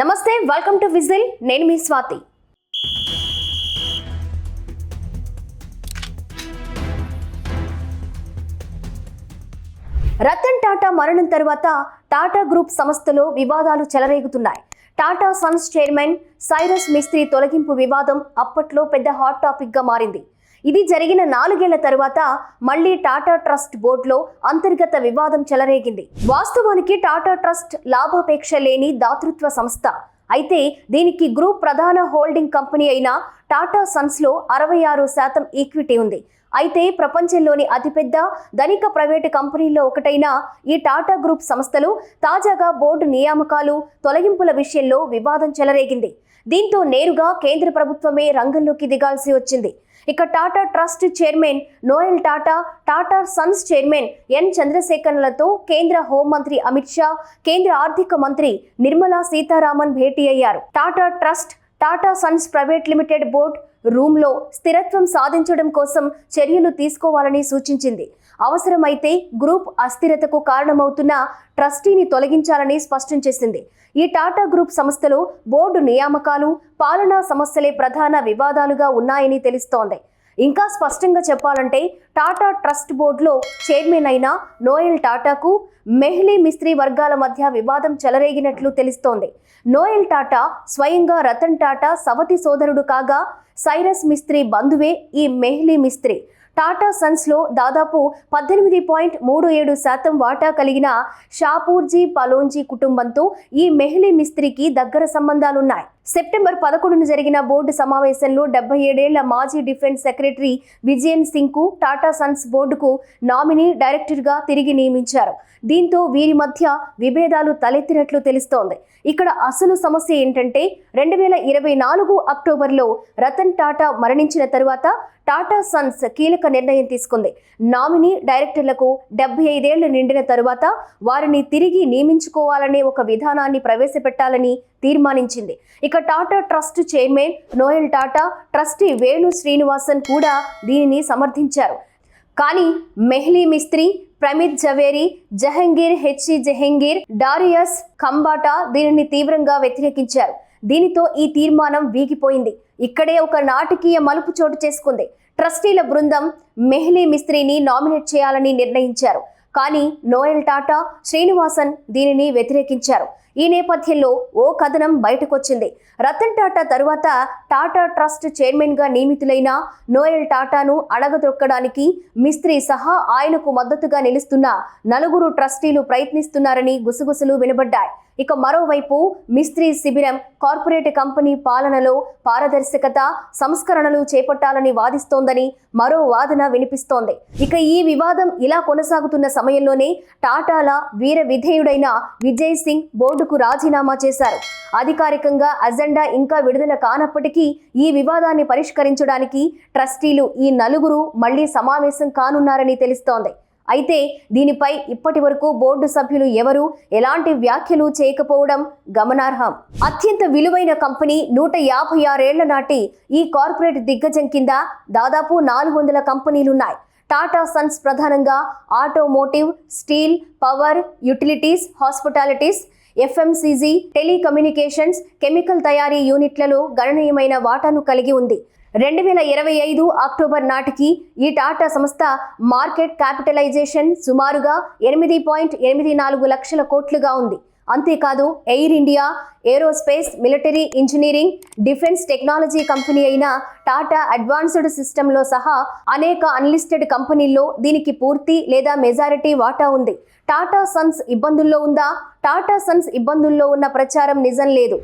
నమస్తే, welcome to whistle. నేను మీ స్వాతి. రతన్ టాటా మరణం తర్వాత టాటా గ్రూప్ సంస్థలో వివాదాలు చెలరేగుతున్నాయి. టాటా సన్స్ చైర్మన్ సైరస్ మిస్త్రీ తొలగింపు వివాదం అప్పట్లో పెద్ద హాట్ టాపిక్ గా మారింది. ఇది జరిగిన 4 ఏళ్ల తరువాత మళ్లీ టాటా ట్రస్ట్ బోర్డులో అంతర్గత వివాదం చెలరేగింది. వాస్తవానికి టాటా ట్రస్ట్ లాభాపేక్ష లేని దాతృత్వ సంస్థ. అయితే దీనికి గ్రూప్ ప్రధాన హోల్డింగ్ కంపెనీ అయిన టాటా సన్స్ లో 66% ఈక్విటీ ఉంది. అయితే ప్రపంచంలోని అతిపెద్ద ధనిక ప్రైవేటు కంపెనీల్లో ఒకటైన ఈ టాటా గ్రూప్ సంస్థలు తాజాగా బోర్డు నియామకాలు, తొలగింపుల విషయంలో వివాదం చెలరేగింది. దీంతో నేరుగా కేంద్ర ప్రభుత్వమే రంగంలోకి దిగాల్సి వచ్చింది. ఇక Tata trust chairman Noel Tata, Tata sons chairman N చంద్రశేఖర్లతో కేంద్ర హోంమంత్రి అమిత్ షా, కేంద్ర ఆర్థిక మంత్రి నిర్మలా సీతారామన్ భేటీ అయ్యారు. Tata trust, Tata Sons private limited board రూమ్లో స్థిరత్వం సాధించడం కోసం చర్యలు తీసుకోవాలని సూచించింది. అవసరమైతే గ్రూప్ అస్థిరతకు కారణమవుతున్న ట్రస్టీని తొలగించాలని స్పష్టం చేసింది. ఈ టాటా గ్రూప్ సంస్థలో బోర్డు నియామకాలు, పాలనా సమస్యలే ప్రధాన వివాదాలుగా ఉన్నాయని తెలుస్తోంది. ఇంకా స్పష్టంగా చెప్పాలంటే టాటా ట్రస్ట్ బోర్డులో చైర్మన్ అయిన నోయల్ టాటాకు మెహ్లీ మిస్త్రీ వర్గాల మధ్య వివాదం చెలరేగినట్లు తెలుస్తోంది. నోయల్ టాటా స్వయంగా రతన్ టాటా సవతి సోదరుడు కాగా సైరస్ మిస్త్రీ బంధువే ఈ మెహ్లీ మిస్త్రీ. టాటా సన్స్ లో దాదాపు 18.37% వాటా కలిగిన షాపూర్జీ పలోంజీ కుటుంబంతో ఈ మెహ్లీ మిస్త్రీకి దగ్గర సంబంధాలున్నాయి. సెప్టెంబర్ 11న జరిగిన బోర్డు సమావేశంలో 77 ఏళ్ల మాజీ డిఫెన్స్ సెక్రటరీ విజయన్ సింగ్ కు టాటా సన్స్ బోర్డుకు నామినీ డైరెక్టర్గా తిరిగి నియమించారు. దీంతో వీరి మధ్య విభేదాలు తలెత్తినట్లు తెలుస్తోంది. ఇక్కడ అసలు సమస్య ఏంటంటే 2024 అక్టోబర్లో రతన్ టాటా మరణించిన తరువాత టాటా సన్స్ కీలక నిర్ణయం తీసుకుంది. నామినీ డైరెక్టర్లకు 75 ఏళ్లు నిండిన తరువాత వారిని తిరిగి నియమించుకోవాలనే ఒక విధానాన్ని ప్రవేశపెట్టాలని తీర్మానించింది. ఇక Tata trust chairman Noel Tata, trustee Venu Srinivasan కూడా దీనిని సమర్థించారు. కానీ మెహ్లీ మిస్త్రీ, ప్రమిత్ జవేరి, జహంగీర్ జహంగీర్, డారియస్ ఖంబాటా దీనిని తీవ్రంగా వ్యతిరేకించారు. దీనితో ఈ తీర్మానం వీగిపోయింది. ఇక్కడే ఒక నాటకీయ మలుపు చోటు చేసుకుంది. ట్రస్టీల బృందం మెహ్లీ మిస్త్రీని నామినేట్ చేయాలని నిర్ణయించారు. కానీ నోయల్ టాటా, శ్రీనివాసన్ దీనిని వ్యతిరేకించారు. ఈ నేపథ్యంలో ఓ కథనం బయటకొచ్చింది. రతన్ టాటా తరువాత టాటా ట్రస్ట్ చైర్మన్ గా నియమితులైన నోయల్ టాటాను అడగదొక్కడానికి మిస్త్రీ సహా ఆయనకు మద్దతుగా నిలుస్తున్న 4 ట్రస్టీలు ప్రయత్నిస్తున్నారని గుసగుసలు వినబడ్డాయి. ఇక మరోవైపు మిస్త్రీ శిబిరం కార్పొరేట్ కంపెనీ పాలనలో పారదర్శకత, సంస్కరణలు చేపట్టాలని వాదిస్తోందని మరో వాదన వినిపిస్తోంది. ఇక ఈ వివాదం ఇలా కొనసాగుతున్న సమయంలోనే టాటాల వీర విధేయుడైన విజయ్ సింగ్ బోర్డుకు రాజీనామా చేశారు. అధికారికంగా అజెండా ఇంకా విడుదల కానప్పటికీ ఈ వివాదాన్ని పరిష్కరించడానికి ట్రస్టీలు ఈ 4 మళ్లీ సమావేశం కానున్నారని తెలుస్తోంది. అయితే దీనిపై ఇప్పటి వరకు బోర్డు సభ్యులు ఎవరూ ఎలాంటి వ్యాఖ్యలు చేయకపోవడం గమనార్హం. అత్యంత విలువైన కంపెనీ 156 ఏళ్ల నాటి ఈ కార్పొరేట్ దిగ్గజం కింద దాదాపు 400 కంపెనీలున్నాయి. టాటా సన్స్ ప్రధానంగా automotive, steel, power, utilities, hospitalities, FMCG, telecommunications, chemical తయారీ యూనిట్లలో గణనీయమైన వాటాను కలిగి ఉంది. 2025 అక్టోబర్ నాటికి ఈ టాటా సంస్థ మార్కెట్ క్యాపిటలైజేషన్ సుమారుగా 8.84 లక్షల కోట్లుగా ఉంది. అంతేకాదు air India, aerospace, military engineering, defence technology company అయిన టాటా అడ్వాన్స్డ్ సిస్టంలో సహా అనేక అన్లిస్టెడ్ కంపెనీల్లో దీనికి పూర్తి లేదా మెజారిటీ వాటా ఉంది. టాటా సన్స్ ఇబ్బందుల్లో ఉందా? టాటా సన్స్ ఇబ్బందుల్లో ఉన్న ప్రచారం నిజం లేదు.